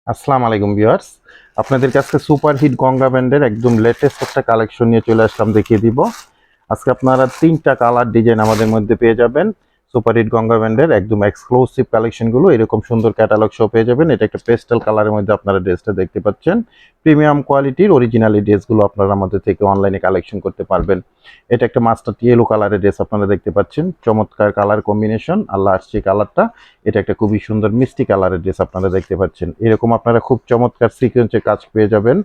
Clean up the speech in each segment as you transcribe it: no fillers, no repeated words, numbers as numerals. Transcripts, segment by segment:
আসসালামু আলাইকুম ভিউয়ার্স, আপনাদের কাছে সুপার হিট গঙ্গা ব্র্যান্ডের একদম লেটেস্ট একটা কালেকশন নিয়ে চলে আসলাম, দেখিয়ে দিব। আজকে আপনারা তিনটা কালার ডিজাইন আমাদের মধ্যে পেয়ে যাবেন। সুপার হিট গঙ্গা ব্র্যান্ডের একদম এক্সক্লুসিভ কালেকশনগুলো এরকম সুন্দর ক্যাটালগ সহ পেয়ে যাবেন। এটা একটা পেস্টেল কালারের মধ্যে আপনারা ড্রেসটা দেখতে পাচ্ছেন। প্রিমিয়াম কোয়ালিটির অরিজিনাল ড্রেসগুলো আপনারা আমাদের থেকে অনলাইনে কালেকশন করতে পারবেন। এটা একটা মাস্টার ইয়েলো কালারের ড্রেস আপনারা দেখতে পাচ্ছেন, চমৎকার কালার কম্বিনেশন আর লাস্ট কালারটা, এটা একটা খুবই সুন্দর মিষ্টি কালারের ড্রেস আপনারা দেখতে পাচ্ছেন। এরকম আপনারা খুব চমৎকার সিকোয়েন্সের কাজ পেয়ে যাবেন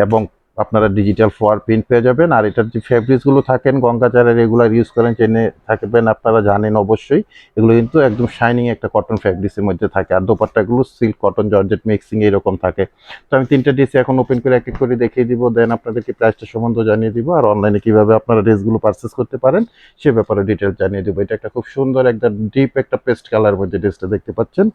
এবং আপনারা ডিজিটাল ফ্লোয়ার প্রিন্ট পেয়ে যাবেন। আর এটার যে ফেব্রিক্সগুলো থাকেন গঙ্গাচারের রেগুলার ইউজ করেন, জেনে থাকবেন আপনারা, জানেন অবশ্যই। এগুলো কিন্তু একদম শাইনিং একটা কটন ফেব্রিক্সের মধ্যে থাকে, আর দোপাট্টাগুলো সিল্ক কটন জর্জেট মিক্সিং এরকম থাকে। তো আমি তিনটা ড্রেস এখন ওপেন করে এক এক করে দেখিয়ে দিব, দেন আপনাদেরকে প্রাইসটা সম্বন্ধে জানিয়ে দিব, আর অনলাইনে কিভাবে আপনারা ড্রেসগুলো পারচেস করতে পারেন সে ব্যাপারে ডিটেলস জানিয়ে দেবো। এটা একটা খুব সুন্দর একটা ডিপ একটা পেস্ট কালার মধ্যে ড্রেসটা দেখতে পাচ্ছেন।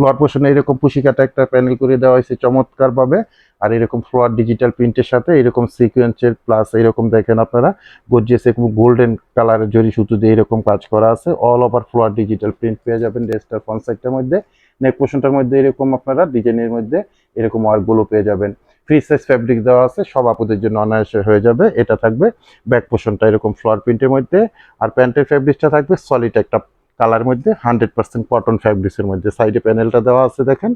লোয়ার পোর্শনে এরকম পুশিকাটা একটা প্যানেল করে দেওয়া হয়েছে চমৎকার ভাবে, আর এরকম ফ্লোয়ার ডিজিটাল প্রিন্টের সাথে এরকম সিকোয়েন্সের প্লাস এরকম দেখেন আপনারা গর্জিয়াস এবং গোল্ডেন কালারের জরি সুতো দিয়ে এরকম কাজ করা আছে। All over flower digital print পেয়ে যাবেন ড্রেসটার ফ্রন্ট সাইডটার মধ্যে। নেক পোর্শনটার মধ্যে এরকম আপনারা ডিজাইনের মধ্যে এরকম ওয়ার্কগুলো পেয়ে যাবেন। ফ্রি সাইজ ফ্যাব্রিক দেওয়া আছে, সব আপুদের জন্য অনায়াসে হয়ে যাবে। এটা থাকবে ব্যাক পোর্শনটা এরকম ফ্লোয়ার প্রিন্টের মধ্যে, আর প্যান্টের ফ্যাব্রিকটা থাকবে সলিড একটা কালার মধ্যে 100% কটন ফ্যাব্রিক্সের মধ্যে। সাইডে প্যানেলটা দেওয়া আছে দেখেন,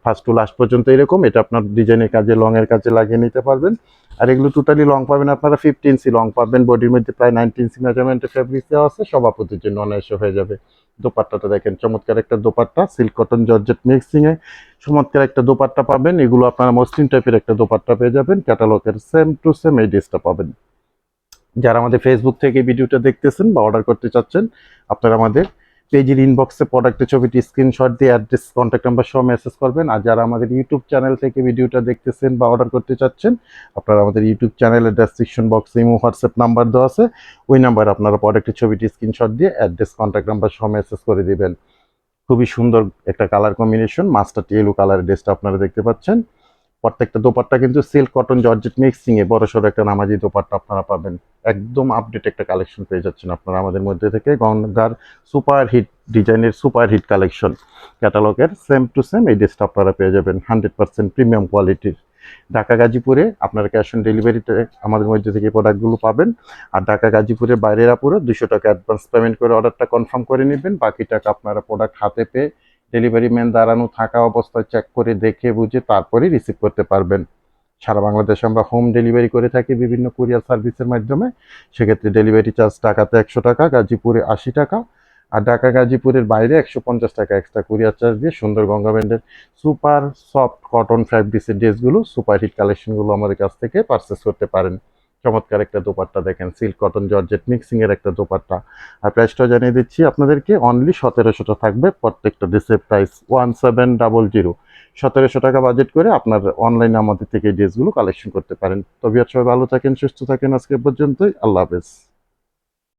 ফার্স্ট টু লাস্ট পর্যন্ত এরকম। এটা আপনার ডিজাইনের কাজে লং এর কাজে লাগিয়ে নিতে পারবেন। আর এগুলো টোটালি লং পাবেন আপনারা 50 ইঞ্চি লং পাবেন, বডির মধ্যে প্রায় 90 ইঞ্চি মেজারমেন্টের ফ্যাব্রিক দেওয়া আছে, সব আপুদের জন্য অনায়াসে হয়ে যাবে। দোপাট্টাটা দেখেন, চমৎকার একটা dupatta, silk cotton georgette mixing এ চমৎকার একটা দোপাট্টা পাবেন। এগুলো আপনারা মসলিন টাইপের একটা দোপাট্টা পেয়ে যাবেন, ক্যাটালগের সেম টু সেম এই ড্রেসটা পাবেন। যারা আমাদের ফেসবুক থেকে ভিডিওটা দেখতেছেন বা অর্ডার করতে চাচ্ছেন, আপনারা আমাদের পেজের ইনবক্সে প্রোডাক্টের ছবিটি স্ক্রিনশট দিয়ে অ্যাড্রেস কন্ট্যাক্ট নাম্বার সহ মেসেজ করবেন। আর যারা আমাদের ইউটিউব চ্যানেল থেকে ভিডিওটা দেখতেছেন বা অর্ডার করতে চাচ্ছেন, আপনারা আমাদের ইউটিউব চ্যানেলের ডেসক্রিপশন বক্সে ইমো হোয়াটসঅ্যাপ নাম্বার দেওয়া আছে, ওই নাম্বারে আপনারা প্রোডাক্টের ছবিটি স্ক্রিনশট দিয়ে অ্যাড্রেস কন্ট্যাক্ট নাম্বার সহ মেসেজ করে দিবেন। খুবই সুন্দর একটা কালার কম্বিনেশন, মাস্টার ইয়েলো কালারের ড্রেসটা আপনারা দেখতে পাচ্ছেন। প্রত্যেকটা দোপাট্টা কিন্তু সিল্ক কটন জর্জেট মিক্সিং এ বড়সড় একটা নামাজি দোপাট্টা আপনারা পাবেন। একদম আপডেট একটা কালেকশন পেয়ে যাচ্ছেন আপনারা আমাদের মধ্যে থেকে। গঙ্গার সুপার হিট ডিজাইনের সুপার হিট কালেকশন ক্যাটালগের সেম টু সেম এই ড্রেসটা আপনারা পেয়ে যাবেন 100% প্রিমিয়াম কোয়ালিটির। ঢাকা গাজীপুরে আপনারা ক্যাশ অন ডেলিভারিতে আমাদের মধ্যে থেকে প্রোডাক্টগুলো পাবেন। আর ঢাকা গাজীপুরের বাইরের আপুরে 200 টাকা অ্যাডভান্স পেমেন্ট করে অর্ডারটা কনফার্ম করে নেবেন। বাকি টাকা আপনারা প্রোডাক্ট হাতে পেয়ে ডেলিভারি ম্যান দাঁড়ানো থাকা অবস্থায় চেক করে দেখে বুঝে তারপরে রিসিভ করতে পারবেন। সারা বাংলাদেশে আমরা হোম ডেলিভারি করে থাকি বিভিন্ন কুরিয়ার সার্ভিসের মাধ্যমে। সেক্ষেত্রে ডেলিভারি চার্জ ঢাকাতে 100 টাকা, গাজীপুরে 80 টাকা, আর ঢাকা গাজীপুরের বাইরে 150 টাকা এক্সট্রা কুরিয়ার চার্জ দিয়ে সুন্দর গঙ্গা ব্র্যান্ডের সুপার সফট কটন ফ্যাব্রিক্সের ড্রেসগুলো সুপার হিট কালেকশনগুলো আমাদের কাছ থেকে পারচেস করতে পারেন। চমৎকার একটা দোপাট্টা দেখেন, সিল্ক কটন জর্জেট মিক্সিং এর একটা দোপাট্টা। আর প্রাইসটাও জানিয়ে দিচ্ছি আপনাদেরকে, অনলি 1700 থাকবে প্রত্যেকটা ড্রেসের প্রাইস 1700। 1700 টাকা বাজেট করে আপনার অনলাইনে আমাদের থেকে এই ড্রেসগুলো কালেকশন করতে পারেন। তবে সবাই ভালো থাকেন, সুস্থ থাকেন, আজকে পর্যন্তই, আল্লাহ হাফেজ।